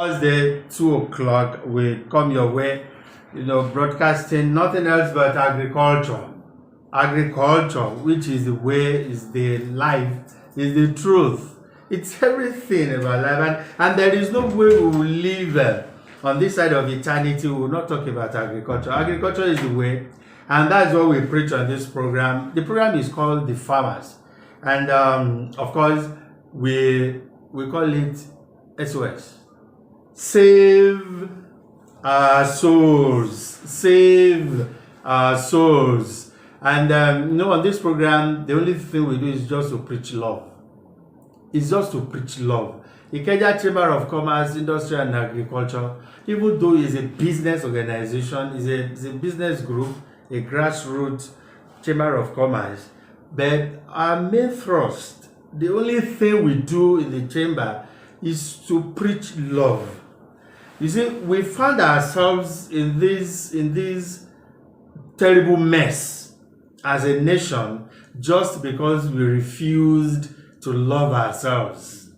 Thursday, 2 o'clock, we come your way, broadcasting nothing else but agriculture. Agriculture, which is the way, is the life, is the truth. It's everything about life. And there is no way we will live on this side of eternity. We will not talk about agriculture. Agriculture is the way. And that's what we preach on this program. The program is called The Farmers. And of course, we call it SOS. Save our souls. Save our souls. And on this program, the only thing we do is just to preach love. It's just to preach love. Ikeja Chamber of Commerce, Industry and Agriculture, even though it's a business organization, it's a business group, a grassroots Chamber of Commerce, but our main thrust, the only thing we do in the chamber is to preach love. You see, we found ourselves in this terrible mess as a nation just because we refused to love ourselves.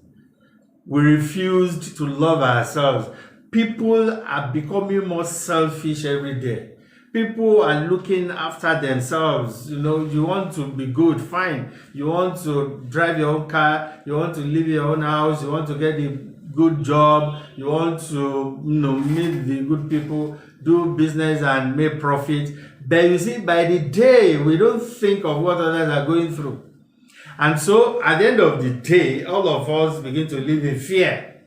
We refused to love ourselves. People are becoming more selfish every day. People are looking after themselves. You want to be good, fine. You want to drive your own car. You want to live in your own house. You want to get a good job. You want to, meet the good people, do business and make profit. But you see, by the day, we don't think of what others are going through. And so, at the end of the day, all of us begin to live in fear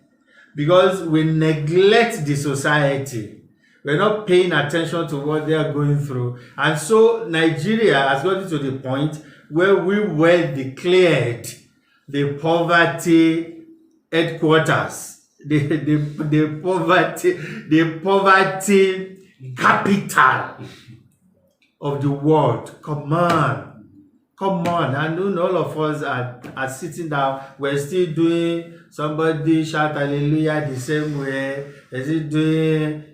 because we neglect the society. We're not paying attention to what they are going through. And so Nigeria has gotten to the point where we were declared the poverty headquarters, the poverty capital of the world. Come on. And all of us are sitting down. We're still doing somebody shout hallelujah the same way. Is it doing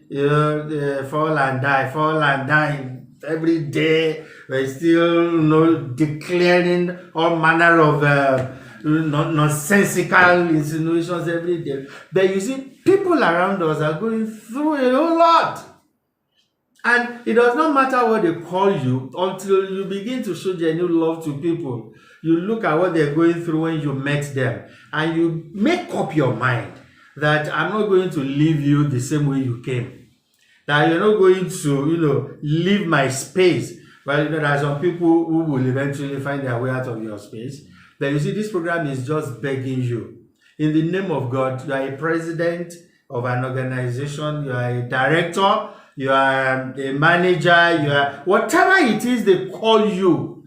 fall and die every day? We're still declaring all manner of nonsensical insinuations every day. But you see, people around us are going through a whole lot. And it does not matter what they call you until you begin to show genuine love to people. You look at what they're going through when you met them and you make up your mind that I'm not going to leave you the same way you came. That you're not going to, leave my space. Well, there are some people who will eventually find their way out of your space. But you see, this program is just begging you. In the name of God, you are a president of an organization, you are a director, you are a manager, you are whatever it is they call you.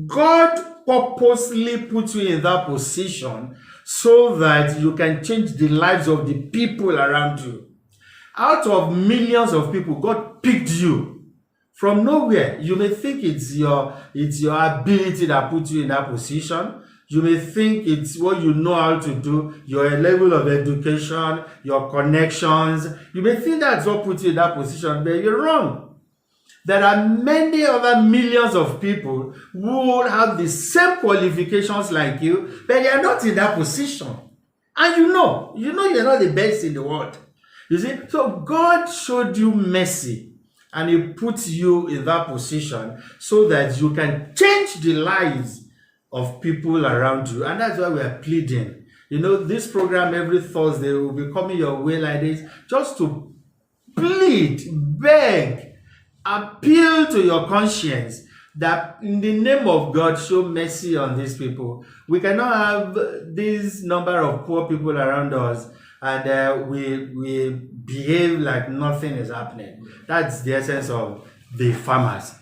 God purposely put you in that position so that you can change the lives of the people around you. Out of millions of people, God picked you from nowhere. You may think it's your ability that put you in that position. You may think it's what you know how to do, your level of education, your connections. You may think that's what put you in that position, but you're wrong. There are many other millions of people who have the same qualifications like you, but they are not in that position. And you know you're not the best in the world. You see, so God showed you mercy and He put you in that position so that you can change the lives of people around you. And that's why we are pleading. This program every Thursday will be coming your way like this just to plead, beg, appeal to your conscience that in the name of God, show mercy on these people. We cannot have this number of poor people around us and we behave like nothing is happening. That's the essence of the farmers.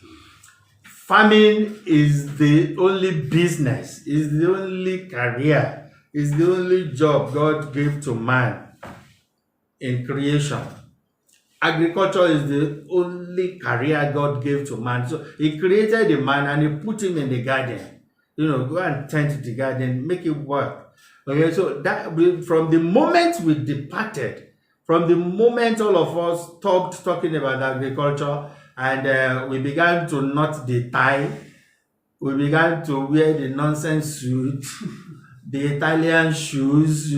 Farming is the only business, is the only career, is the only job God gave to man in creation. Agriculture is the only career God gave to man. So He created the man and He put him in the garden. Go and tend the garden, make it work. Okay, so that from the moment we departed, from the moment all of us stopped talking about agriculture, and we began to knot the tie. We began to wear the nonsense suit, the Italian shoes,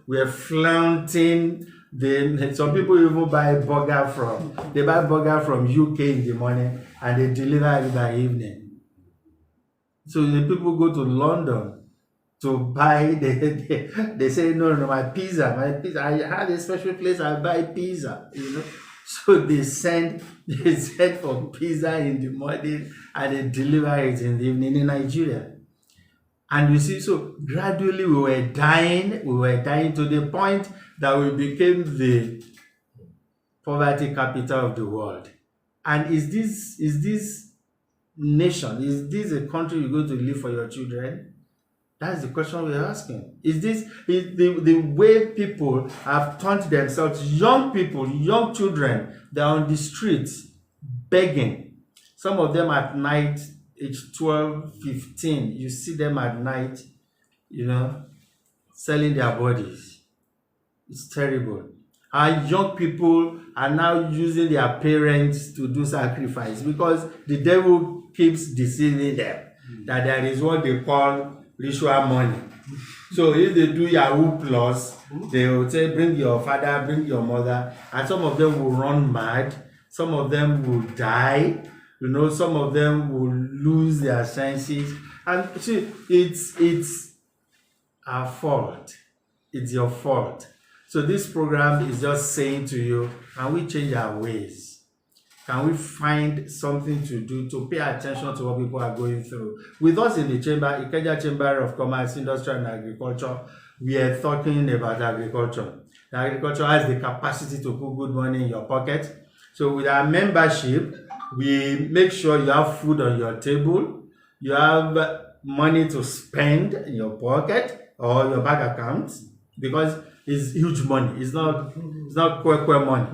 we're flaunting Then some people even buy burger from UK in the morning and they deliver it by evening. So the people go to London to buy, they say, no, my pizza, I have a special place, I buy pizza, So they send for pizza in the morning and they deliver it in the evening in Nigeria. And you see, so gradually we were dying to the point that we became the poverty capital of the world. And is this nation, is this a country you're going to live for your children? That's the question we're asking. Is the way people have turned themselves, young people, young children, they're on the streets begging. Some of them at night, age 12, 15, you see them at night, selling their bodies. It's terrible. Our young people are now using their parents to do sacrifice because the devil keeps deceiving them that there is what they call ritual money. So if they do Yahoo Plus, they will say, bring your father, bring your mother, and some of them will run mad, some of them will die, some of them will lose their senses. And see, it's our fault. It's your fault. So this program is just saying to you, can we change our ways? Can we find something to do to pay attention to what people are going through? With us in the chamber, Ikeja Chamber of Commerce, Industry and Agriculture, we are talking about agriculture. The agriculture has the capacity to put good money in your pocket. So with our membership, we make sure you have food on your table, you have money to spend in your pocket or your bank account, because it's huge money. It's not quick money,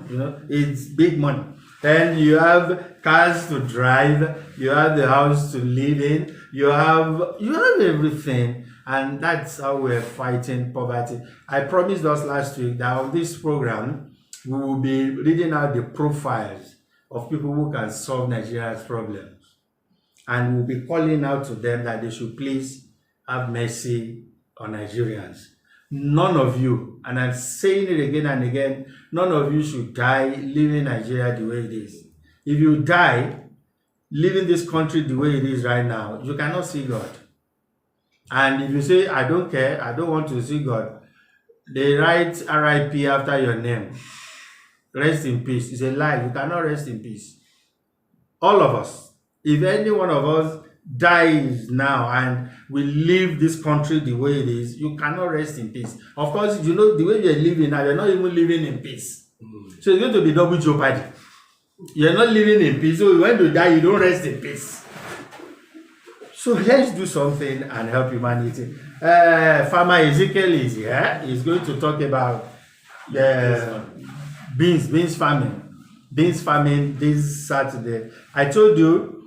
it's big money. Then you have cars to drive, you have the house to live in, you have everything, and that's how we're fighting poverty. I promised us last week that on this program we will be reading out the profiles of people who can solve Nigeria's problems, and we'll be calling out to them that they should please have mercy on Nigerians. None of you, and I'm saying it again and again, none of you should die living Nigeria the way it is. If you die living this country the way it is right now, you cannot see God. And if you say, I don't care, I don't want to see God, they write RIP after your name. Rest in peace. It's a lie. You cannot rest in peace. All of us, if any one of us dies now and we leave this country the way it is, you cannot rest in peace. Of course, the way you're living now, you're not even living in peace. So it's going to be double jeopardy. You're not living in peace, so when you die, you don't rest in peace. So let's do something and help humanity. Farmer Ezekiel is here. He's going to talk about beans farming this Saturday. I told you,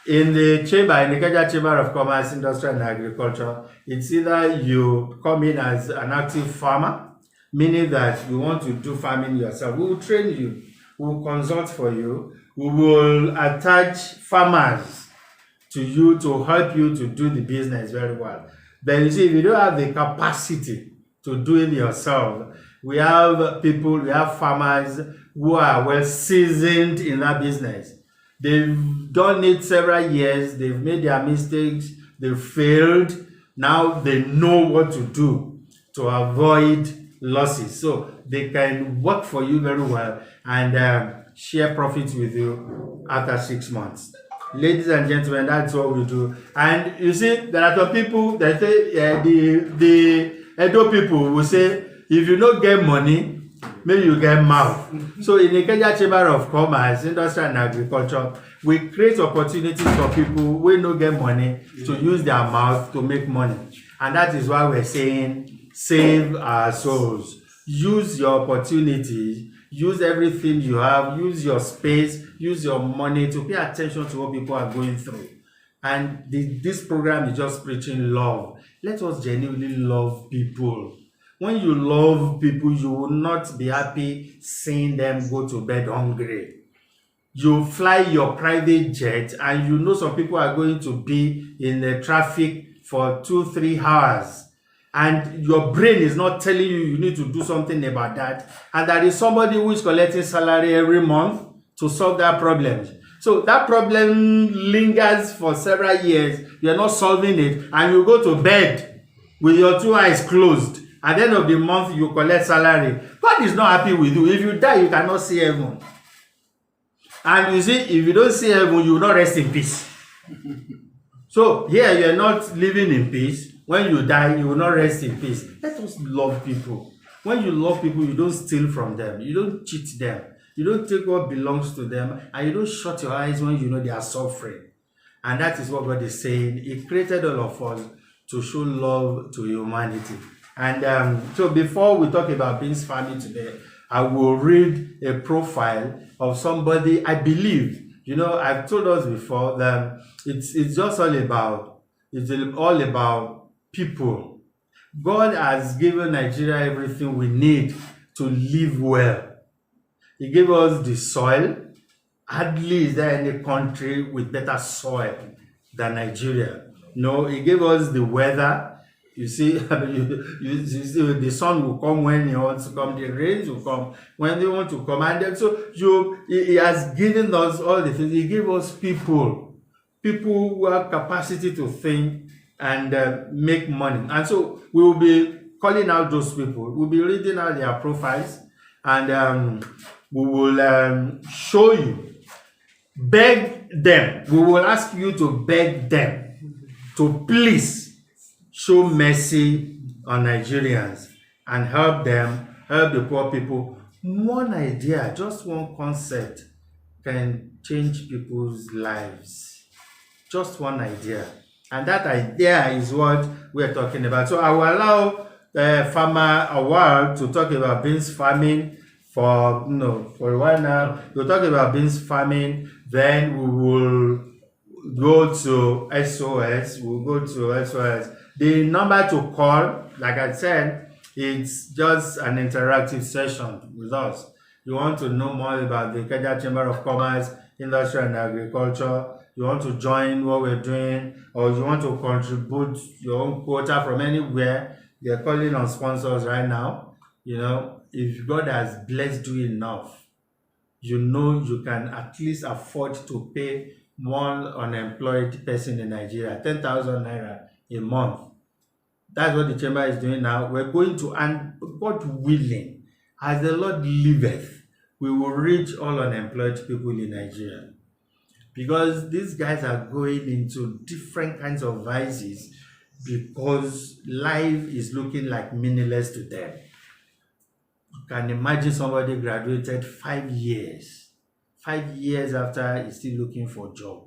in the Ikeja Chamber of Commerce, Industry and Agriculture, it's either you come in as an active farmer, meaning that you want to do farming yourself. We will train you, we will consult for you, we will attach farmers to you to help you to do the business very well. But you see, if you don't have the capacity to do it yourself, we have farmers who are well seasoned in that business. They've done it several years, they've made their mistakes, they've failed. Now they know what to do to avoid losses. So they can work for you very well and share profits with you after 6 months. Ladies and gentlemen, that's what we do. And you see, there are some people that say, the Edo people will say, if you don't get money, maybe you get mouth. So in the Ikeja Chamber of Commerce, Industry and Agriculture, we create opportunities for people who don't get money to use their mouth to make money. And that is why we're saying, save our souls. Use your opportunities, use everything you have, use your space, use your money to pay attention to what people are going through. And this program is just preaching love. Let us genuinely love people. When you love people, you will not be happy seeing them go to bed hungry. You fly your private jet and you know some people are going to be in the traffic for 2-3 hours. and your brain is not telling you you need to do something about that, and there is somebody who is collecting salary every month to solve that problem. So that problem lingers for several years, you're not solving it, and you go to bed with your two eyes closed. At the end of the month, you collect salary. God is not happy with you. If you die, you cannot see heaven. And you see, if you don't see heaven, you will not rest in peace. So here, you're not living in peace. When you die, you will not rest in peace. Let us love people. When you love people, you don't steal from them. You don't cheat them. You don't take what belongs to them. And you don't shut your eyes when you know they are suffering. And that is what God is saying. He created all of us to show love to humanity. And so before we talk about Beans family today, I will read a profile of somebody I believe. You know, I've told us before that it's just all about people. God has given Nigeria everything we need to live well. He gave us the soil. Hardly is there any country with better soil than Nigeria. No, he gave us the weather. You see, you see, the sun will come when he wants to come, the rains will come when they want to come. And then, so he has given us all the things. He gave us people who have capacity to think and make money. And so we will be calling out those people. We'll be reading out their profiles, and we will show you, beg them. We will ask you to beg them to please show mercy on Nigerians and help them, help the poor people. One idea, just one concept can change people's lives. Just one idea. And that idea is what we're talking about. So I will allow Farmer a while to talk about beans farming for a while now. We'll talk about beans farming, then we will go to SOS. We'll go to SOS. The number to call, like I said, it's just an interactive session with us. You want to know more about the Ikeja Chamber of Commerce, Industry and Agriculture, you want to join what we're doing, or you want to contribute your own quota from anywhere, they're calling on sponsors right now. You know, if God has blessed you enough, you know you can at least afford to pay one unemployed person in Nigeria 10,000 naira a month. That's what the chamber is doing now. We're going to, and God willing, as the Lord liveth, we will reach all unemployed people in Nigeria. Because these guys are going into different kinds of vices because life is looking like meaningless to them. You can imagine somebody graduated 5 years. 5 years after he's still looking for a job.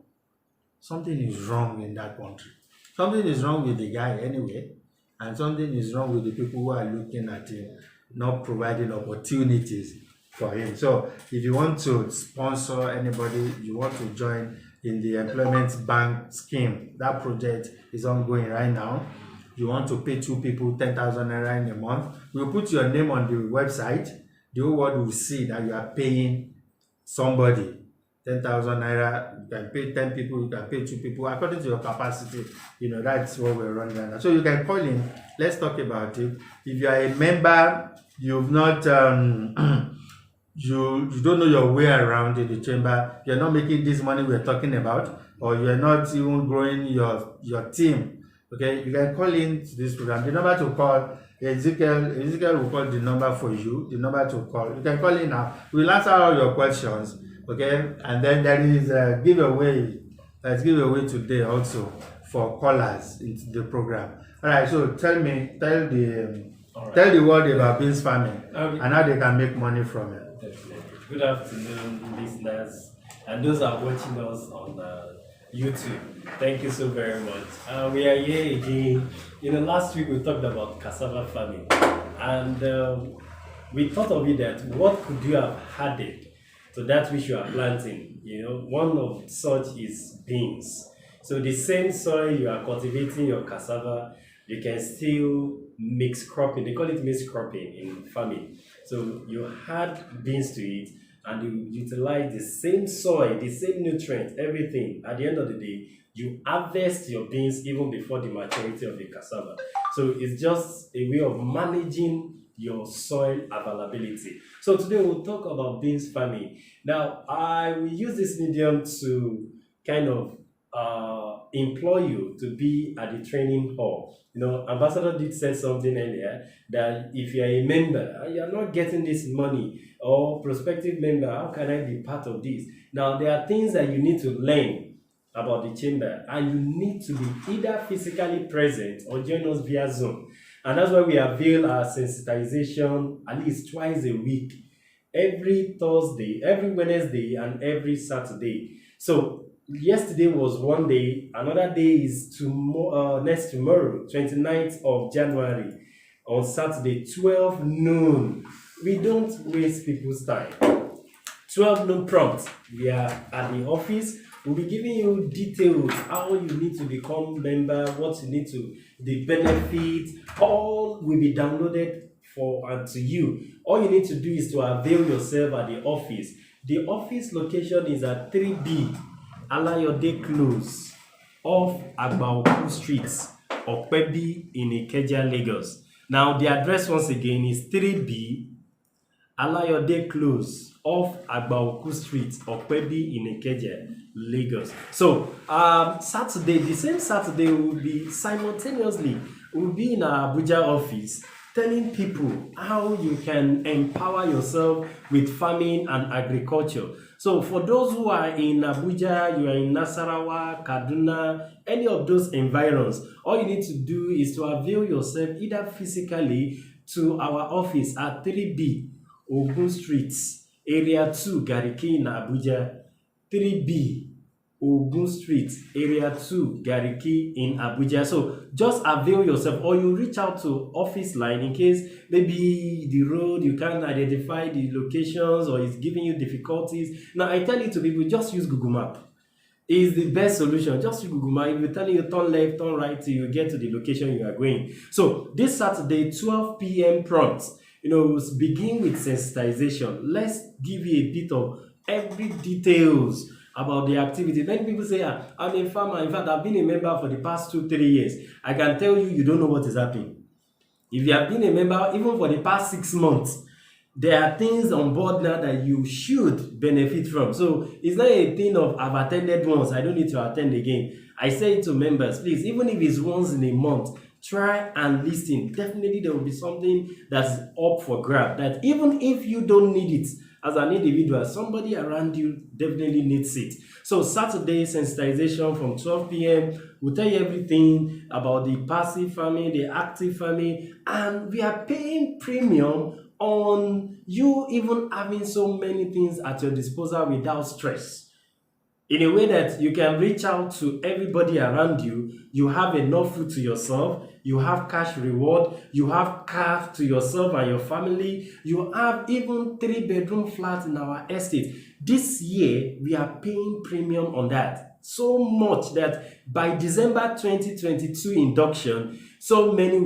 Something is wrong in that country. Something is wrong with the guy anyway. And something is wrong with the people who are looking at him, not providing opportunities for him. So if you want to sponsor anybody, you want to join in the employment bank scheme, that project is ongoing right now. You want to pay 2 people 10,000 naira in a month, we'll put your name on the website. The whole world will see that you are paying somebody 10,000 naira. You can pay 10 people, you can pay 2 people according to your capacity. You know, that's what we're running right now. So you can call in, let's talk about it. If you are a member, you've not you don't know your way around in the chamber, you're not making this money we're talking about, or you're not even growing your team, okay, you can call in to this program. The number to call, Ezekiel will call the number for you, the number to call. You can call in now. We'll answer all your questions, okay? And then there is a giveaway. Let's give away today also for callers into the program. All right, so tell the world about beans farming and how they can make money from it. Definitely. Good afternoon, listeners, and those are watching us on YouTube. Thank you so very much. We are here again. Last week we talked about cassava farming, and we thought of it that what could you have added to that which you are planting? One of such is beans. So the same soil you are cultivating your cassava, you can still mix cropping. They call it mixed cropping in farming. So you add beans to it and you utilize the same soil, the same nutrients, everything. At the end of the day, you harvest your beans even before the maturity of the cassava. So it's just a way of managing your soil availability. So today we'll talk about beans farming. Now, I will use this medium to kind of employ you to be at the training hall. Ambassador did say something earlier that if you are a member and you are not getting this money, or prospective member, how can I be part of this? Now, there are things that you need to learn about the chamber, and you need to be either physically present or join us via Zoom. And that's why we avail our sensitization at least twice a week, every Thursday, every Wednesday, and every Saturday. So yesterday was one day, another day is next tomorrow, 29th of January, on Saturday, 12 noon. We don't waste people's time. 12 noon prompt, we are at the office. We'll be giving you details how you need to become member, what you need to, the benefits, all will be downloaded for and to you. All you need to do is to avail yourself at the office. The office location is at 3B Alayode Close off Agbaoku Street, Okpebi in Ikeja, Lagos. Now the address once again is 3B Alayode Close off Agbaoku Street, Okpebi in Ikeja, Lagos. So Saturday, the same Saturday, will be simultaneously, we'll be in our Abuja office telling people how you can empower yourself with farming and agriculture. So for those who are in Abuja, you are in Nasarawa, Kaduna, any of those environs, all you need to do is to avail yourself either physically to our office at 3B Ogun Street, Area 2, Gariki in Abuja. 3B Ogun Street, Area 2, Gariki in Abuja. So just avail yourself, or you reach out to office line in case maybe the road, you can't identify the locations or it's giving you difficulties. Now I tell you to people, just use Google Map. Is the best solution. Just use Google Map. If you're telling you turn left, turn right till you get to the location you are going. So this Saturday, 12 p.m. prompt, begin with sensitization. Let's give you a bit of every details about the activity. Many people say, I'm a farmer. In fact, I've been a member for the past 2-3 years. I can tell you, you don't know what is happening. If you have been a member even for the past 6 months, there are things on board now that you should benefit from. So it's not a thing of I've attended once, I don't need to attend again. I say to members, please, even if it's once in a month, try and listen. Definitely there will be something that's up for grab, that even if you don't need it as an individual, somebody around you definitely needs it. So Saturday sensitization from 12 p.m. We'll tell you everything about the passive farming, the active farming, and we are paying premium on you even having so many things at your disposal without stress. In a way that you can reach out to everybody around you, you have enough food to yourself, you have cash reward, you have car to yourself and your family, you have even 3-bedroom flats in our estate. This year, we are paying premium on that. So much that by December 2022 induction, so many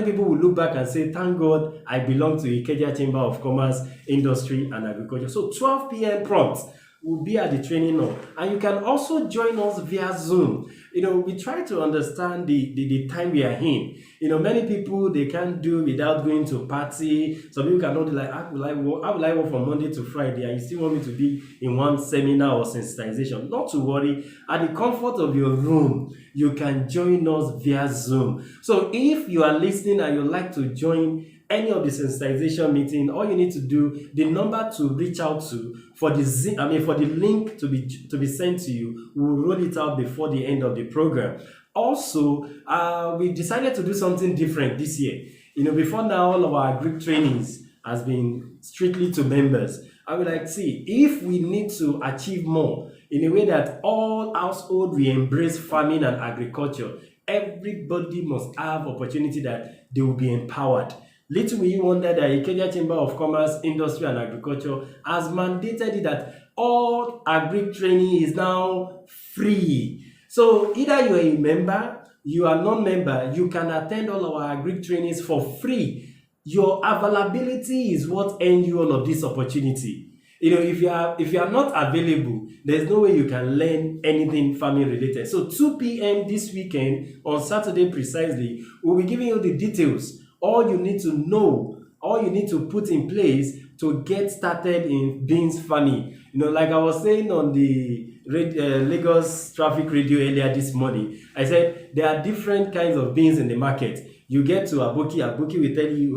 people will look back and say, thank God I belong to Ikeja Chamber of Commerce, Industry and Agriculture. So 12 p.m. prompt will be at the training hall. And you can also join us via Zoom. We try to understand the time we are in. Many people, they can't do without going to party. Some people cannot do like, how will I work from Monday to Friday and you still want me to be in one seminar or sensitization? Not to worry. At the comfort of your room, you can join us via Zoom. So if you are listening and you'd like to join any of the sensitization meeting, all you need to do, the number to reach out to for the link to be sent to you, we'll roll it out before the end of the program. Also, we decided to do something different this year. Before now, all of our Greek trainings has been strictly to members. I would like to see if we need to achieve more in a way that all households will embrace farming and agriculture. Everybody must have opportunity that they will be empowered. Little will you wonder that Ikeja Chamber of Commerce, Industry and Agriculture has mandated that all agri training is now free. So either you are a member, you are non-member, you can attend all our agri trainings for free. Your availability is what earns you all of this opportunity. If you are not available, there's no way you can learn anything farming related. So 2 p.m. this weekend, on Saturday precisely, we'll be giving you the details. All you need to know, all you need to put in place to get started in beans farming. Like I was saying on the Lagos traffic radio earlier this morning, I said there are different kinds of beans in the market. You get to Aboki will tell you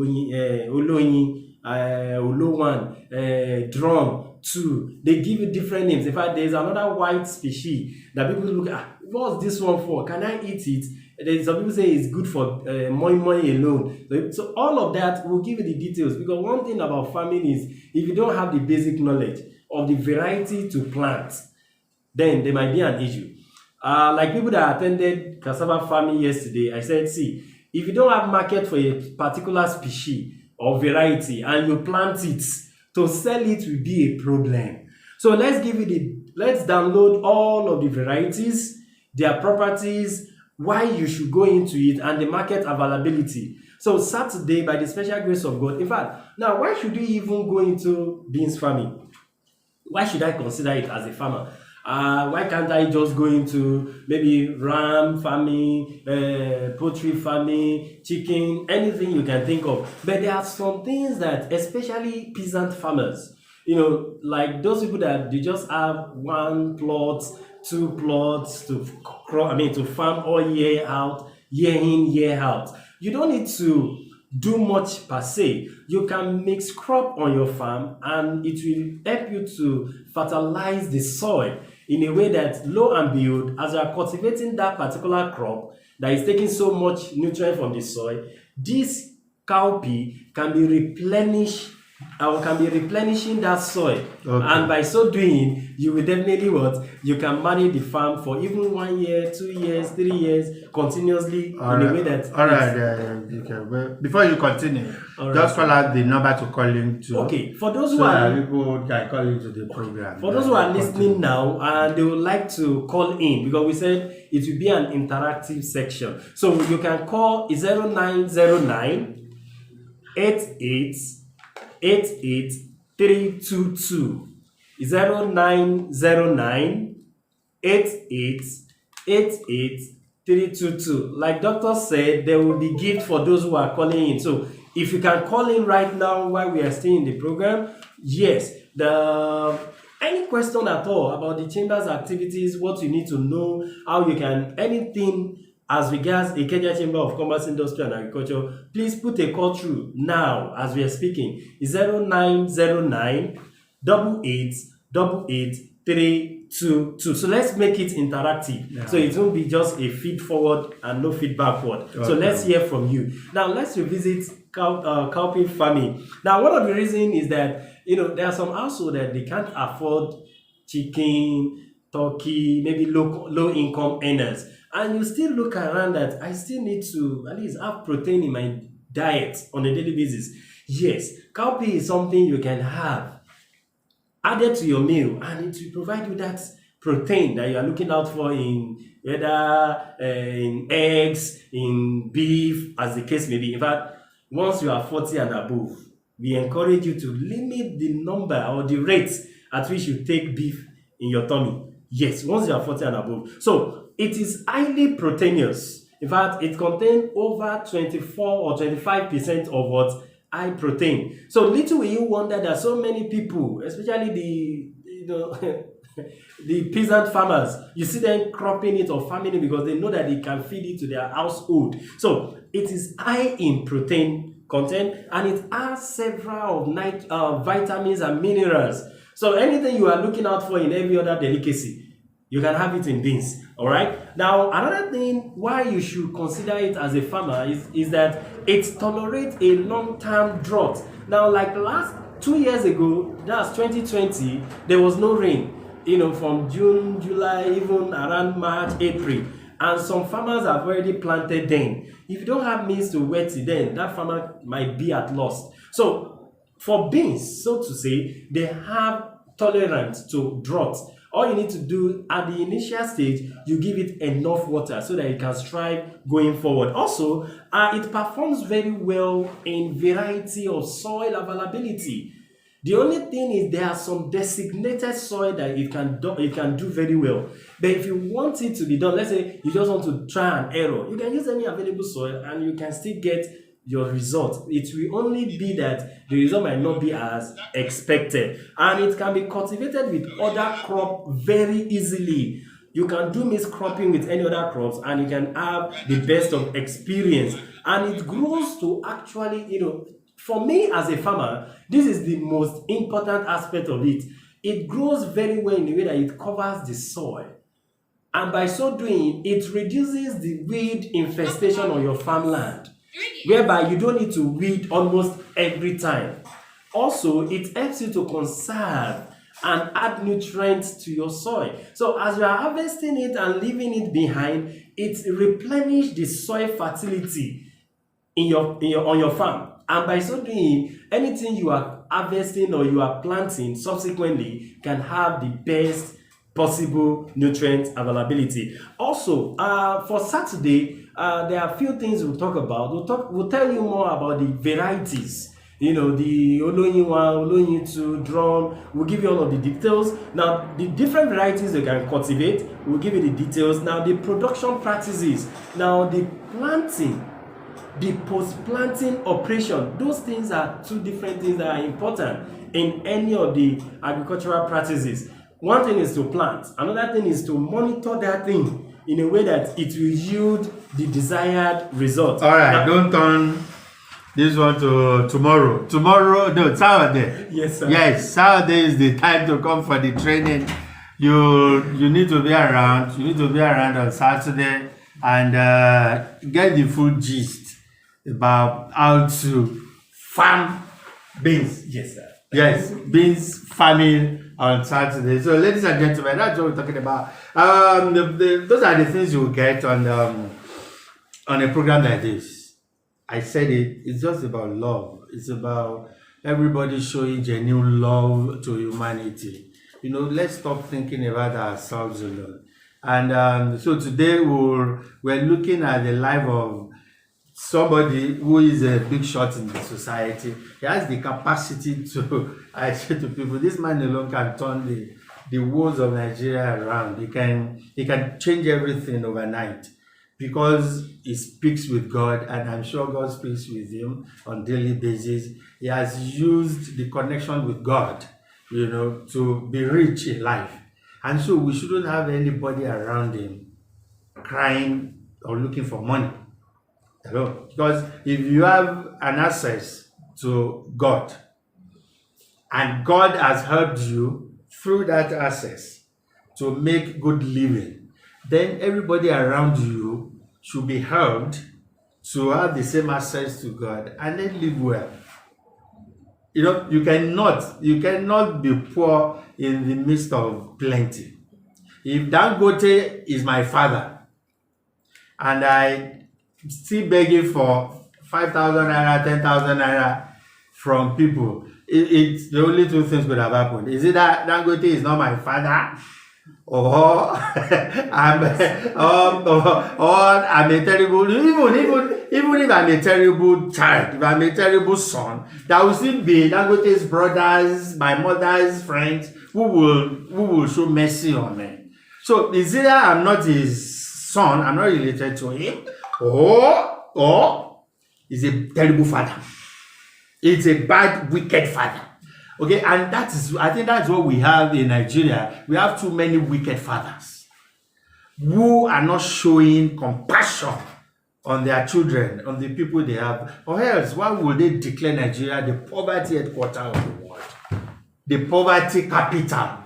Oloyin, Olowan, drum, two. They give you different names. In fact, there's another white species that people look at. What's this one for? Can I eat it? Then some people say it's good for moi moi alone. So all of that will give you the details, because one thing about farming is if you don't have the basic knowledge of the variety to plant, then there might be an issue. Like people that attended cassava farming yesterday, I said, see, if you don't have market for a particular species or variety and you plant it, to sell it will be a problem. So let's download all of the varieties, their properties, why you should go into it, and the market availability. So Saturday, by the special grace of God, in fact, now why should we even go into beans farming? Why should I consider it as a farmer? Why can't I just go into maybe ram farming, poultry farming, chicken, anything you can think of? But there are some things that, especially peasant farmers, like those people that they just have one plot, two plots to farm all year out, year in, year out. You don't need to do much per se. You can mix crop on your farm, and it will help you to fertilize the soil in a way that, lo and behold, as you are cultivating that particular crop that is taking so much nutrient from the soil, this cowpea can be replenished or can be replenishing that soil. Okay. And by so doing, you will definitely you can manage the farm for even 1 year, 2 years, 3 years continuously a way that. All right, okay. Well, before you continue, just call out the number to call into. Okay, for those who are people can call into the program. For those who are listening now and they would like to call in, because we said it will be an interactive section, so you can call 0909 88 322 0909 88 322. Like Doctor said, there will be gift for those who are calling in. So if you can call in right now while we are still in the program, yes, any question at all about the chamber's activities, what you need to know, how you can, anything as regards the Kenya Chamber of Commerce, Industry and Agriculture, please put a call through now as we are speaking. 0909 88 322. So let's make it interactive. Yeah. So it won't be just a feed forward and no feed backward. Okay. So let's hear from you. Now let's revisit cowpea farming. Now one of the reasons is that there are some households that they can't afford chicken, turkey, maybe low income earners. And you still look around that I still need to at least have protein in my diet on a daily basis. Yes, cowpea is something you can have added to your meal, and it will provide you that protein that you are looking out for in whether in eggs, in beef, as the case may be. In fact, once you are 40 and above, we encourage you to limit the number or the rate at which you take beef in your tummy. Yes, once you are 40 and above. So it is highly proteinous. In fact, it contains over 24 or 25% of what? High protein. So little will you wonder that so many people, especially the peasant farmers, you see them cropping it or farming it because they know that they can feed it to their household. So it is high in protein content, and it has several vitamins and minerals. So anything you are looking out for in every other delicacy, you can have it in beans. All right. Now, another thing why you should consider it as a farmer is that it tolerates a long-term drought. Now, like last 2 years ago, that's 2020, there was no rain, from June, July, even around March, April. And some farmers have already planted then. If you don't have means to wet it, then that farmer might be at loss. So for beans, so to say, they have tolerance to drought. All you need to do at the initial stage, you give it enough water so that it can strive going forward. Also, it performs very well in variety of soil availability. The only thing is there are some designated soil that it can do very well. But if you want it to be done, let's say you just want to try an error, you can use any available soil and you can still get your result. It will only be that the result might not be as expected, and it can be cultivated with other crop very easily. You can do mixed cropping with any other crops and you can have the best of experience, and it grows to actually, for me as a farmer, this is the most important aspect of it. It grows very well in the way that it covers the soil, and by so doing it reduces the weed infestation on your farmland, whereby you don't need to weed almost every time. Also, it helps you to conserve and add nutrients to your soil. So as you are harvesting it and leaving it behind, it replenishes the soil fertility on your farm. And by so doing, anything you are harvesting or you are planting subsequently can have the best possible nutrient availability. Also, for Saturday, there are a few things we'll talk about. We'll tell you more about the varieties. The Oloyin 1, Oloyin 2, drum. We'll give you all of the details. Now, the different varieties you can cultivate, we'll give you the details. Now, the production practices. Now, the planting, the post-planting operation. Those things are two different things that are important in any of the agricultural practices. One thing is to plant. Another thing is to monitor that thing in a way that it will yield the desired result. All right, don't turn this one to tomorrow. No, Saturday. Yes, sir. Yes, Saturday is the time to come for the training. You need to be around. You need to be around on Saturday and get the full gist about how to farm beans. Yes, sir. Yes, beans farming on Saturday. So, ladies and gentlemen, that's what we're talking about. Those are the things you will get on a program like this. I said it's just about love. It's about everybody showing genuine love to humanity. Let's stop thinking about ourselves alone. And so today we're looking at the life of somebody who is a big shot in the society. He has the capacity to, I say to people, this man alone can turn the woes of Nigeria around. He can change everything overnight because he speaks with God, and I'm sure God speaks with him on a daily basis. He has used the connection with God, to be rich in life. And so we shouldn't have anybody around him crying or looking for money. Because if you have an access to God and God has helped you through that access to make good living, then everybody around you should be helped to have the same access to God and then live well. You cannot be poor in the midst of plenty. If Dangote is my father and I still begging for 5,000 naira, 10,000 naira from people, it's the only two things could have happened. Is it that Dangote is not my father, or I'm a terrible, even if I'm a terrible child, if I'm a terrible son, there will still be Dangote's brothers, my mother's friends who will show mercy on me. So is either I'm not his son, I'm not related to him, or he's a terrible father. It's a bad, wicked father. Okay, and I think that's what we have in Nigeria. We have too many wicked fathers who are not showing compassion on their children, on the people they have. Or else, why would they declare Nigeria the poverty headquarters of the world? The poverty capital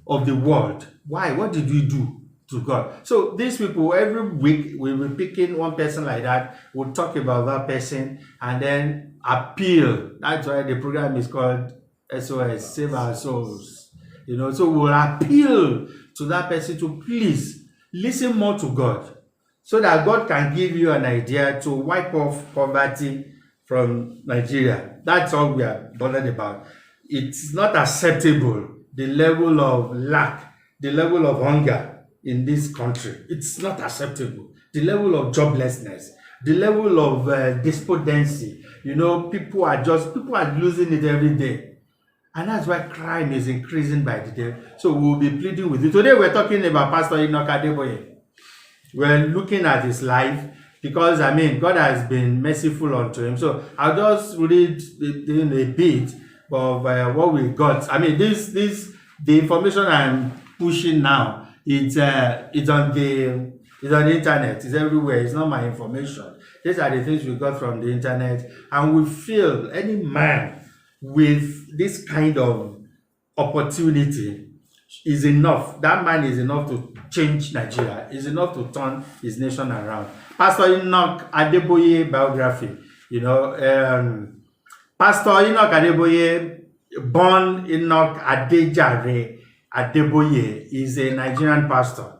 of the world. Why? What did we do to God? So these people, every week, we'll be picking one person like that. We'll talk about that person and then appeal. That's why the program is called SOS, Save Our Souls. So we'll appeal to that person to please listen more to God so that God can give you an idea to wipe off poverty from Nigeria. That's all we are bothered about. It's not acceptable, the level of lack, the level of hunger in this country. It's not acceptable. The level of joblessness, the level of despondency. People are losing it every day. And that's why crime is increasing by the day. So we'll be pleading with you. Today we're talking about Pastor Enoch Adeboye. We're looking at his life because, I mean, God has been merciful unto him. So I'll just read a bit of what we got. I mean, the information I'm pushing now, it's on the internet. It's everywhere. It's not my information. These are the things we got from the internet. And we feel any man with this kind of opportunity is enough. That man is enough to change Nigeria, is enough to turn his nation around. Pastor Enoch Adeboye biography. Pastor Enoch Adeboye, born Enoch Adejare Adeboye, is a Nigerian pastor.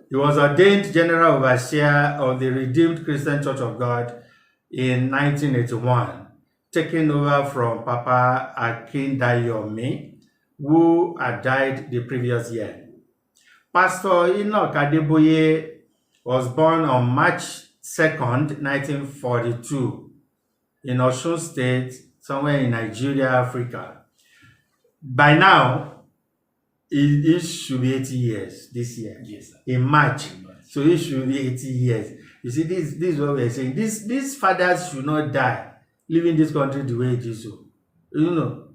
He was ordained General Overseer of the Redeemed Christian Church of God in 1981, taking over from Papa Akindayomi, who had died the previous year. Pastor Enoch Adeboye was born on March 2nd, 1942, in Osun State, somewhere in Nigeria, Africa. By now, it should be 80 years this year. Yes, sir. In March. So it should be 80 years. You see, this is what we're saying. These fathers should not die leaving this country the way it is. So,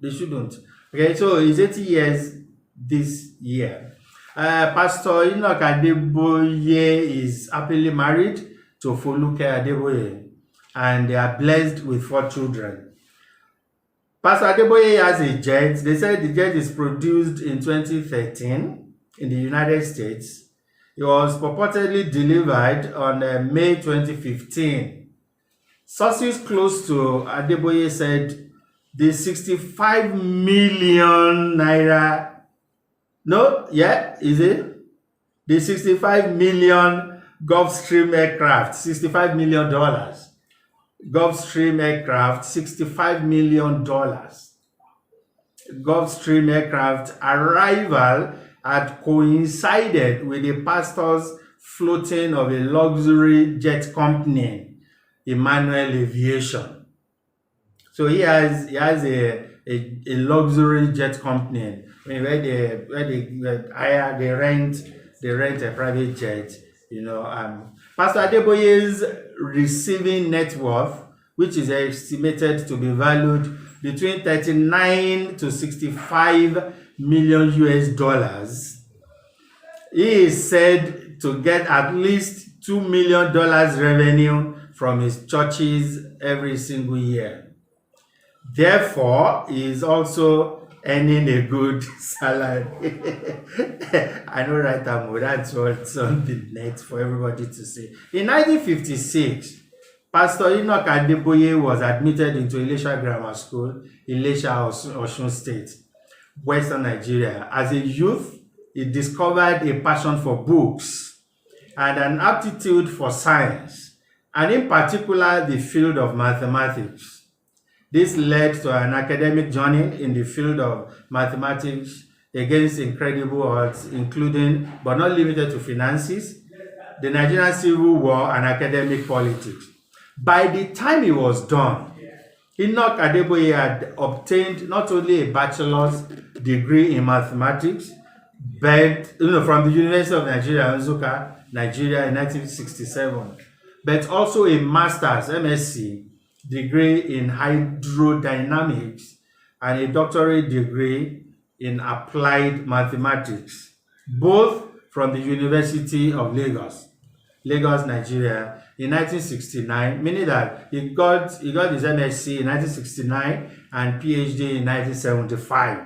they shouldn't. Okay, so it's 80 years this year. Pastor Enoch Adeboye is happily married to Foluke Adeboye, and they are blessed with 4 children. Pastor Adeboye has a jet. They said the jet is produced in 2013 in the United States. It was purportedly delivered on May 2015. Sources close to Adeboye said the 65 million naira. No, yeah, is it? The 65 million Gulfstream aircraft, $65 million. Gulfstream aircraft, $65 million. Gulfstream aircraft arrival had coincided with the pastor's floating of a luxury jet company, Emmanuel Aviation. So he has a luxury jet company. I mean, where they rent a private jet. Pastor Adeboye's receiving net worth, which is estimated to be valued between 39 to 65 million US dollars. He is said to get at least $2 million revenue from his churches every single year. Therefore, he is also earning a good salary. I know, right, Amo, that's what something net for everybody to see. In 1956, Pastor Enoch Adeboye was admitted into Ilesha Grammar School, Ilesha, Osun State, Western Nigeria. As a youth, he discovered a passion for books and an aptitude for science, and in particular, the field of mathematics. This led to an academic journey in the field of mathematics against incredible odds, including, but not limited to, finances, the Nigerian Civil War, and academic politics. By the time he was done, Enoch Adeboye had obtained not only a bachelor's degree in mathematics, but from the University of Nigeria, Nsukka, Nigeria, in 1967, but also a master's, MSc, degree in hydrodynamics and a doctorate degree in applied mathematics, both from the University of Lagos, Nigeria, in 1969, meaning that he got his MSc in 1969 and PhD in 1975,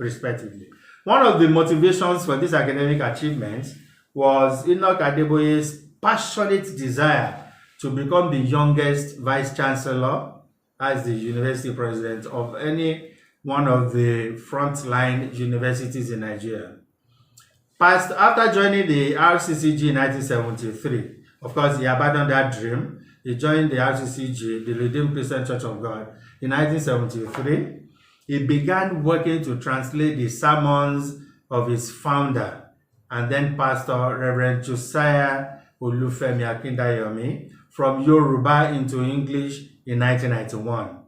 respectively. One of the motivations for this academic achievement was Enoch Adeboye's passionate desire to become the youngest vice chancellor as the university president of any one of the frontline universities in Nigeria. After joining the RCCG in 1973, of course, he abandoned that dream. He joined the RCCG, the Redeemed Christian Church of God, in 1973. He began working to translate the sermons of his founder and then pastor, Reverend Josiah Olufemi Akindayomi, from Yoruba into English in 1991.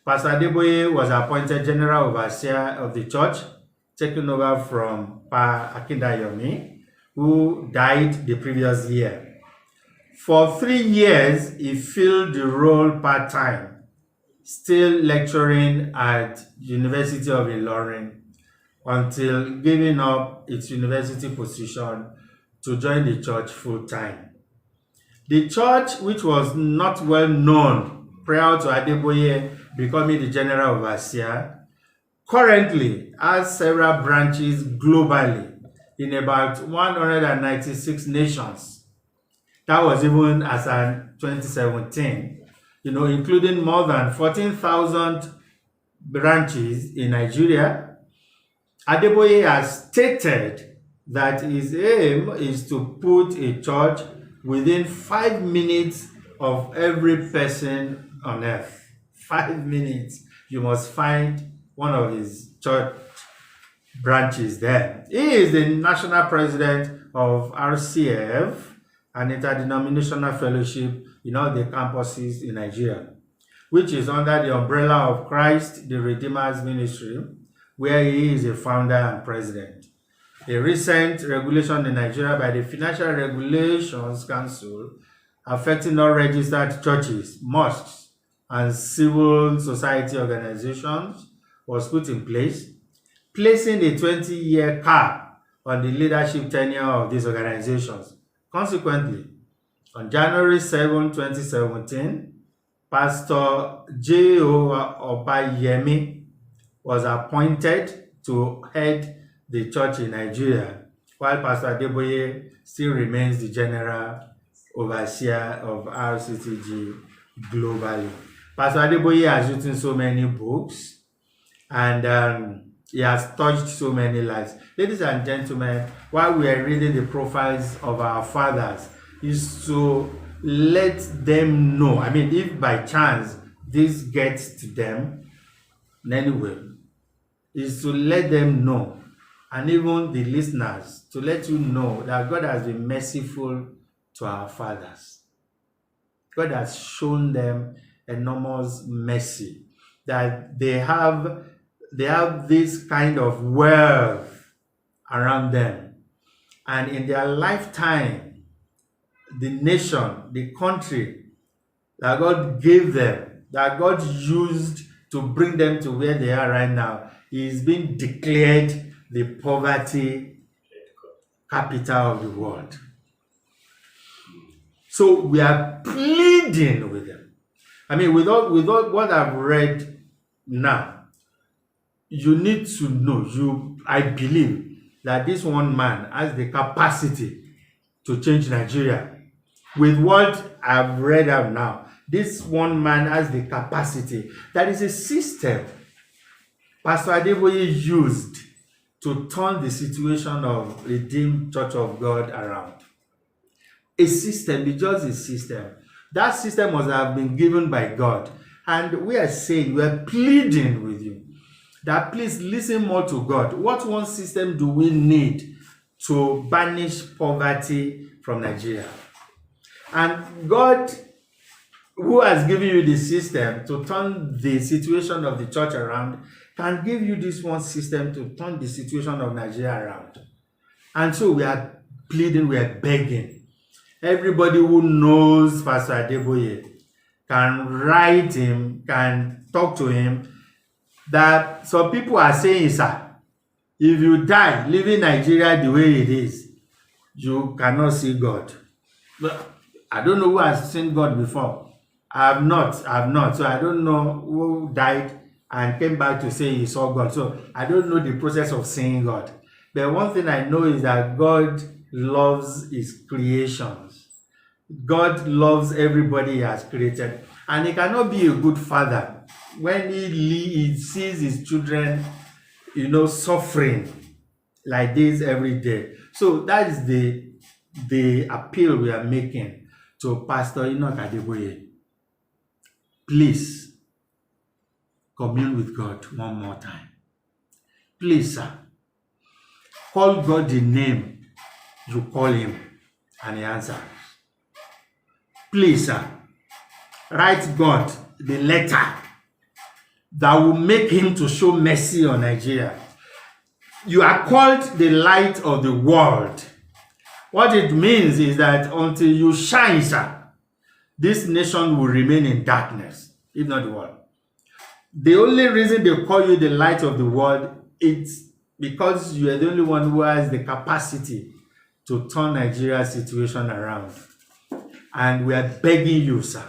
Pastor Adeboye was appointed General Overseer of the church, taking over from Pa Akindayomi, who died the previous year. For 3 years, he filled the role part-time, still lecturing at University of Ilorin until giving up its university position to join the church full-time. The church, which was not well known prior to Adeboye becoming the General Overseer, currently has several branches globally in about 196 nations. That was even as in 2017, including more than 14,000 branches in Nigeria. Adeboye has stated that his aim is to put a church within 5 minutes of every person on earth. 5 minutes, you must find one of his church branches there. He is the national president of RCF, an interdenominational fellowship in all the campuses in Nigeria, which is under the umbrella of Christ the Redeemer's Ministry, where he is a founder and president. A recent regulation in Nigeria by the Financial Regulations Council affecting all registered churches, mosques, and civil society organizations was put in place, placing a 20-year cap on the leadership tenure of these organizations. Consequently, on January 7, 2017, Pastor J.O. Obayemi was appointed to head the church in Nigeria, while Pastor Adeboye still remains the General Overseer of RCTG globally. Pastor Adeboye has written so many books, and he has touched so many lives. Ladies and gentlemen, while we are reading the profiles of our fathers, is to let them know. I mean, if by chance this gets to them in any way, is to let them know, and even the listeners, to let you know that God has been merciful to our fathers. God has shown them enormous mercy, that they have this kind of wealth around them. And in their lifetime, the nation, the country that God gave them, that God used to bring them to where they are right now, is being declared the poverty capital of the world. So we are pleading with them. I mean, with all what I've read now, you need to know, I believe that this one man has the capacity to change Nigeria. With what I've read out now, this one man has the capacity. That is a system Pastor Adeboye used to turn the situation of Redeemed Church of God around. A system, it's just a system. That system must have been given by God. And we are saying, we are pleading with you that please listen more to God. What one system do we need to banish poverty from Nigeria? And God, who has given you the system to turn the situation of the church around, can give you this one system to turn the situation of Nigeria around. And so we are pleading, we are begging. Everybody who knows Pastor Adeboye can write him, can talk to him, that some people are saying, sir, if you die leaving Nigeria the way it is, you cannot see God. But I don't know who has seen God before. I have not. So I don't know who died and came back to say he saw God. So I don't know the process of seeing God. But one thing I know is that God loves his creations. God loves everybody he has created. And he cannot be a good father when he sees his children, suffering like this every day. So that is the appeal we are making to Pastor Enoch Adeboye. Please commune with God one more time. Please, sir, call God the name you call him, and he answers. Please, sir, write God the letter that will make him to show mercy on Nigeria. You are called the light of the world. What it means is that until you shine, sir, this nation will remain in darkness, if not the world. The only reason they call you the light of the world, it's because you are the only one who has the capacity to turn Nigeria's situation around. And we are begging you, sir.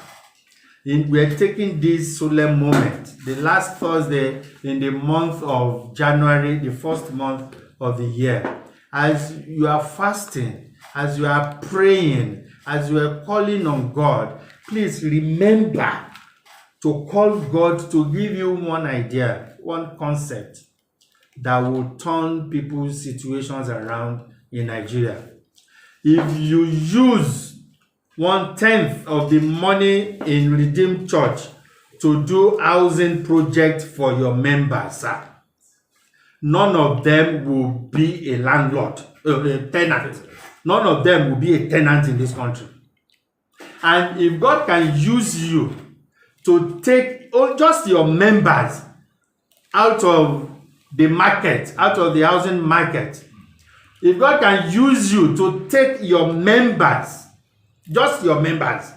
We are taking this solemn moment, the last Thursday in the month of January, the first month of the year. As you are fasting, as you are praying, as you are calling on God, please remember to call God to give you one idea, one concept that will turn people's situations around in Nigeria. If you use 1/10 of the money in Redeemed Church to do housing project for your members, sir, none of them will be a landlord, a tenant. None of them will be a tenant in this country. And if God can use you to take just your members out of the market, out of the housing market, if God can use you to take your members, just your members,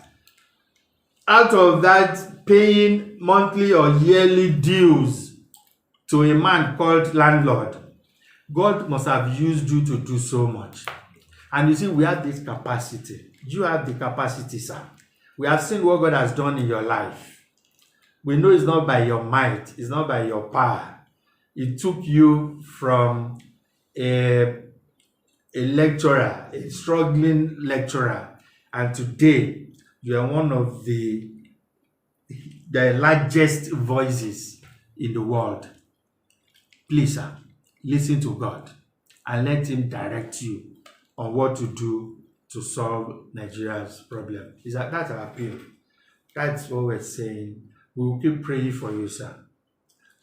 out of that paying monthly or yearly dues to a man called landlord, God must have used you to do so much. And you see, we have this capacity. You have the capacity, sir. We have seen what God has done in your life. We know it's not by your might, it's not by your power. It took you from a lecturer, a struggling lecturer, and today you are one of the largest voices in the world. Please, sir, listen to God and let him direct you on what to do to solve Nigeria's problem. That's our appeal. That's what we're saying. We will keep praying for you, sir.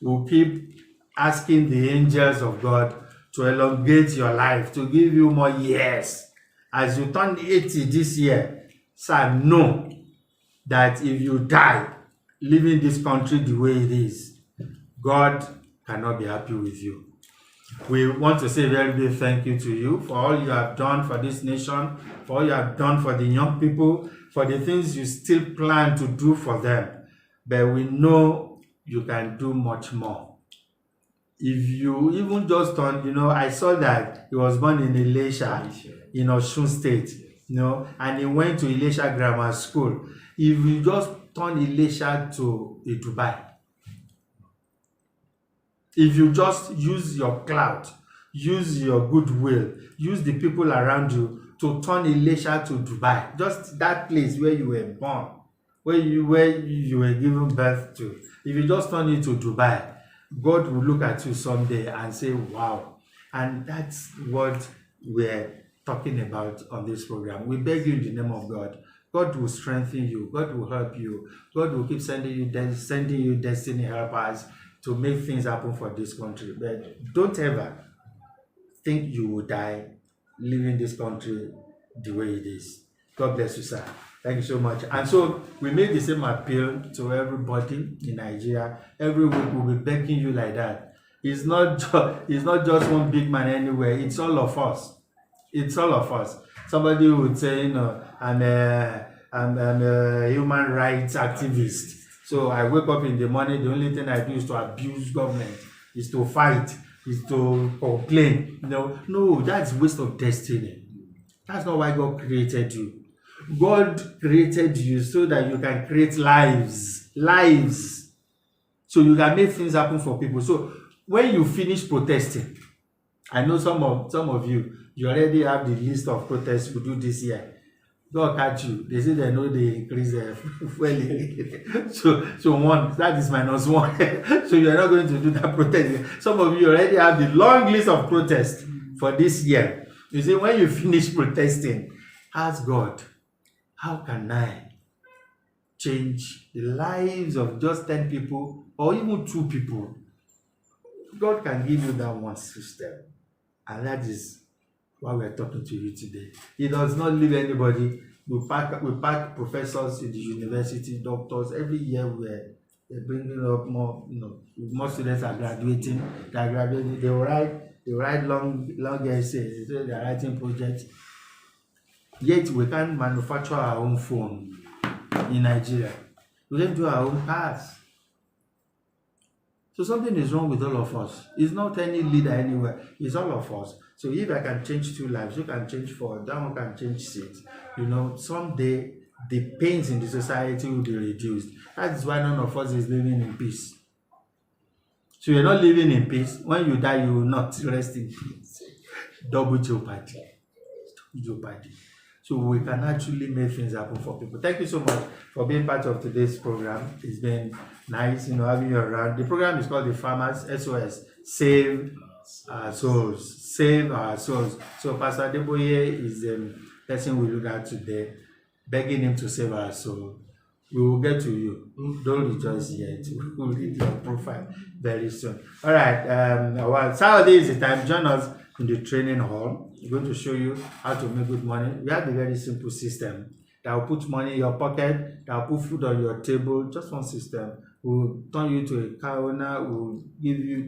We'll keep asking the angels of God to elongate your life, to give you more years. As you turn 80 this year, sir, know that if you die living this country the way it is, God cannot be happy with you. We want to say a very big thank you to you for all you have done for this nation, for all you have done for the young people, for the things you still plan to do for them. But we know you can do much more. If you even just turn, I saw that he was born in Elisha, in Osun State, and he went to Elisha Grammar School. If you just turn Elisha to a Dubai, if you just use your clout, use your goodwill, use the people around you to turn Elisha to Dubai, just that place where you were born, where you were given birth to, if you just turn it to Dubai, God will look at you someday and say, wow. And that's what we're talking about on this program. We beg you in the name of God. God will strengthen you. God will help you. God will keep sending you destiny helpers to make things happen for this country. But don't ever think you will die living this country the way it is. God bless you, sir. Thank you so much. And so we make the same appeal to everybody in Nigeria. Every week we'll be begging you like that. It's not just one big man anywhere. It's all of us. It's all of us. Somebody would say, I'm a human rights activist. So I wake up in the morning, the only thing I do is to abuse government, is to fight, is to complain. No, that's waste of destiny. That's not why God created you. God created you so that you can create lives. So you can make things happen for people. So when you finish protesting, I know some of you already have the list of protests you do this year. God catch you. They say they know they increase the fuel. So one, that is -1. So you are not going to do that protest. Some of you already have the long list of protests for this year. You see, when you finish protesting, ask God, how can I change the lives of just 10 people or even 2 people? God can give you that one system. And that is why we're talking to you today. He does not leave anybody. We pack professors in the university, doctors. Every year we're They're bringing up more, more students are graduating. They are graduating. They write long essays. They are writing projects. Yet we can't manufacture our own phone in Nigeria. We don't do our own cars. So something is wrong with all of us. It's not any leader anywhere. It's all of us. So if I can change 2 lives, you can change 4. That one can change 6. Someday the pains in the society will be reduced. That is why none of us is living in peace. So you're not living in peace. When you die, you will not rest in peace. Double jeopardy. Jeopardy. So we can actually make things happen for people. Thank you so much for being part of today's program. It's been nice, having you around. The program is called The Farmers SOS. Save our souls. Save our souls. So Pastor Adeboye is the person we look at today, begging him to save our soul. We will get to you. Don't rejoice yet. We will read your profile very soon. All right. Well, Saturday is the time. Join us in the training hall. We're going to show you how to make good money. We have a very simple system that will put money in your pocket, that will put food on your table. Just one system. We'll turn you to a car owner. We'll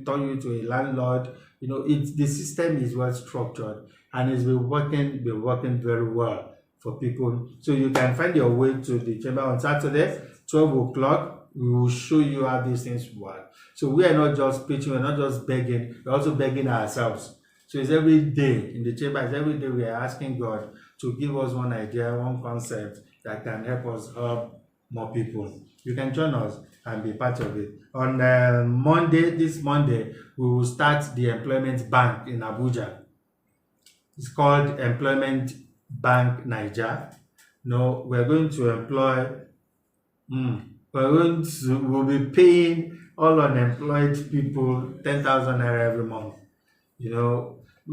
turn you to a landlord. The system is well structured and it's been working very well for people. So you can find your way to the chamber on Saturday, 12 o'clock. We will show you how these things work. So we are not just preaching, we're not just begging, we're also begging ourselves. So it's every day in the chamber, it's every day we are asking God to give us one idea, one concept that can help us help more people. You can join us and be part of it. On this Monday, we will start the Employment Bank in Abuja. It's called Employment Bank Niger. We're going to employ, we'll be paying all unemployed people 10,000 naira every month.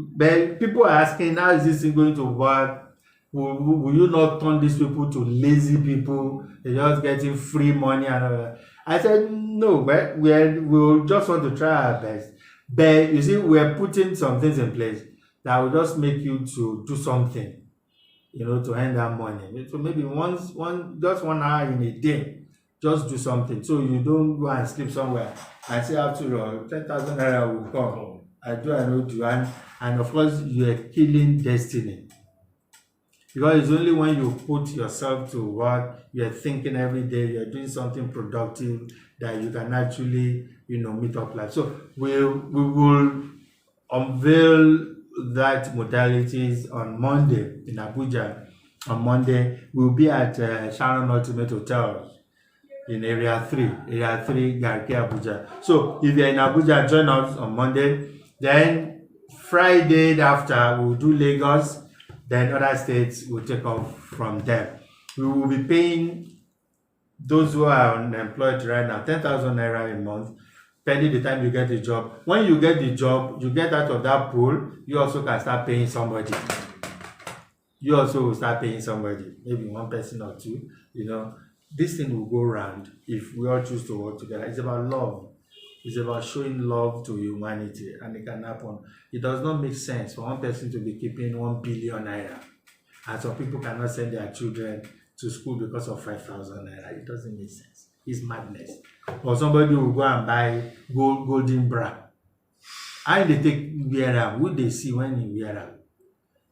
But people are asking, how is this thing going to work? Will you not turn these people to lazy people? They're just getting free money and all that. I said, no, but we'll just want to try our best. But you see, we're putting some things in place that will just make you to do something, to earn that money. So maybe just 1 hour in a day, just do something. So you don't go and sleep somewhere and say after all, 10,000 naira will come. I know you. And of course, you are killing destiny. Because it's only when you put yourself to work, you're thinking every day, you're doing something productive, that you can actually, meet up life. So we will unveil that modalities on Monday in Abuja. On Monday, we'll be at Sharon Ultimate Hotel in Area 3, Garki, Abuja. So if you're in Abuja, join us on Monday. Then Friday after, we'll do Lagos. Then other states will take off from there. We will be paying those who are unemployed right now 10,000 naira a month, pending the time you get the job. When you get the job, you get out of that pool, you also can start paying somebody. You also will start paying somebody, maybe one person or two. This thing will go round if we all choose to work together. It's about love. It's about showing love to humanity, and it can happen. It does not make sense for one person to be keeping 1 billion naira, and some people cannot send their children to school because of 5,000 naira. It doesn't make sense. It's madness. Or somebody will go and buy golden bra. How they take wear am? Who they see when he wear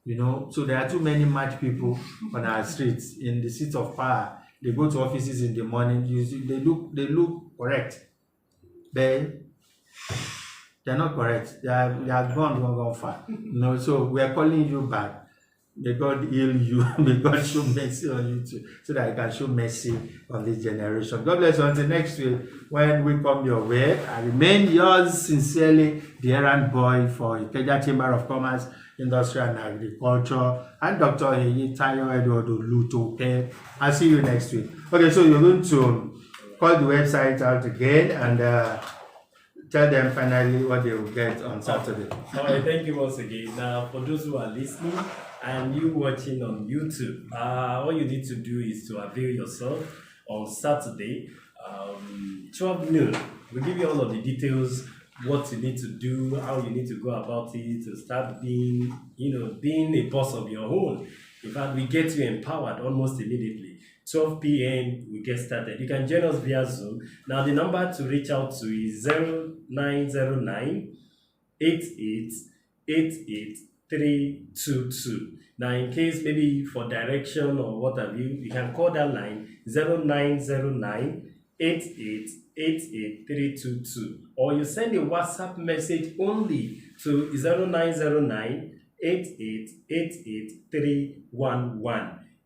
am? So there are too many mad people on our streets in the seats of power. They go to offices in the morning. You see, they look correct. They're not correct. They are gone far. So we are calling you back. May God heal you. May God show mercy on you too, so that I can show mercy on this generation. God bless you until next week when we come your way. I remain yours sincerely, the errand boy for Ikeja Chamber of Commerce, Industry and Agriculture, and Dr. Tayo Edward Luto. Okay, I'll see you next week. Okay, so you're going to call the website out again and tell them finally what they will get on Saturday. All right, thank you once again. Now, for those who are listening and you watching on YouTube, all you need to do is to avail yourself on Saturday, 12 noon. We'll give you all of the details, what you need to do, how you need to go about it, to start being a boss of your own. In fact, we get you empowered almost immediately. 12 p.m. we get started. You can join us via Zoom. Now the number to reach out to is 0909 88 Now, in case maybe for direction or what have you, you can call that line 0909 88 or you send a WhatsApp message only to 0909 88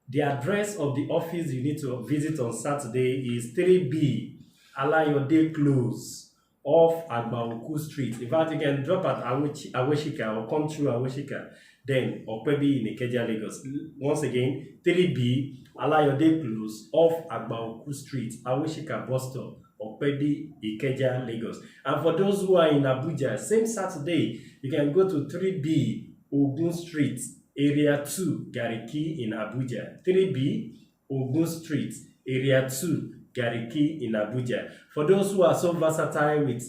The address of the office you need to visit on Saturday is 3B Alayode Close off Agbaoku Street. In fact, you can drop at Aweshika or come through Aweshika, then Okpebi in Ikeja, Lagos. Once again, 3B Alayode Close off Agbaoku Street, Aweshika bus stop, Okpebi, Ikeja, Lagos. And for those who are in Abuja, same Saturday, you can go to 3B Ogun Street, Area 2, Gariki in Abuja. 3B Ogun Street, Area 2, Gariki in Abuja. For those who are so versatile with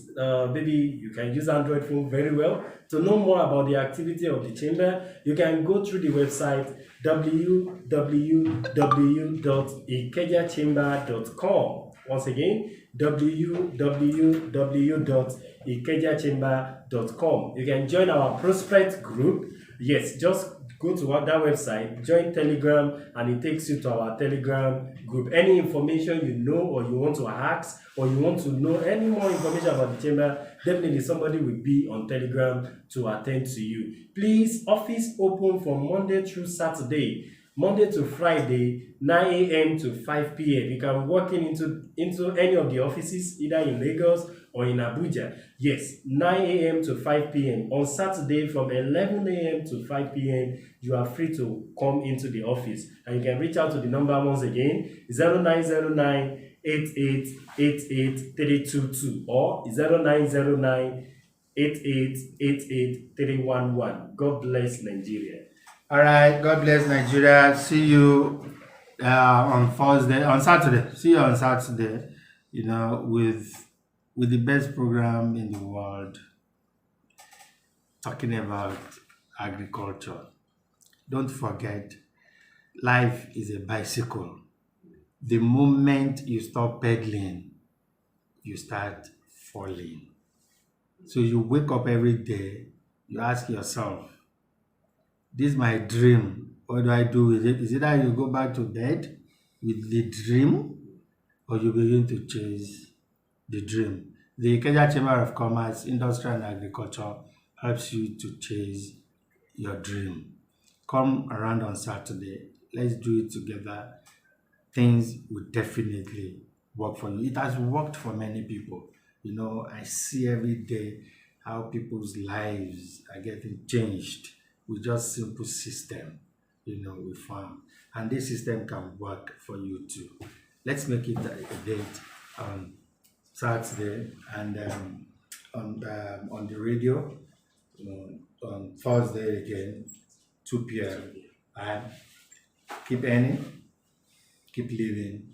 maybe you can use Android phone very well. To know more about the activity of the chamber, you can go through the website www.ikejachamber.com. Once again, www.ikejachamber.com. You can join our prospect group. Yes, just go to that website, join Telegram, and it takes you to our Telegram group. Any information you know or you want to ask or you want to know any more information about the chamber, definitely somebody will be on Telegram to attend to you. Please, office open from Monday through Saturday. Monday to Friday, 9 a.m. to 5 p.m. You can walk into any of the offices, either in Lagos or in Abuja. Yes, 9 a.m. to 5 p.m. On Saturday, from 11 a.m. to 5 p.m., you are free to come into the office. And you can reach out to the number once again, 0909 88 or 0909 88 God bless Nigeria. All right. God bless Nigeria. See you on Saturday. See you on Saturday. With the best program in the world, talking about agriculture. Don't forget, life is a bicycle. The moment you stop pedaling, you start falling. So you wake up every day, you ask yourself, this is my dream. What do I do with it? Is it that you go back to bed with the dream or you begin to chase the dream? The Ikeja Chamber of Commerce, Industry and Agriculture helps you to chase your dream. Come around on Saturday. Let's do it together. Things will definitely work for you. It has worked for many people. I see every day how people's lives are getting changed with just simple system, we found. And this system can work for you too. Let's make it a date on Saturday and on the radio on Thursday again, 2 p.m. And keep earning, keep living,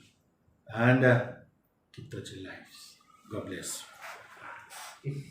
and keep touching lives. God bless you.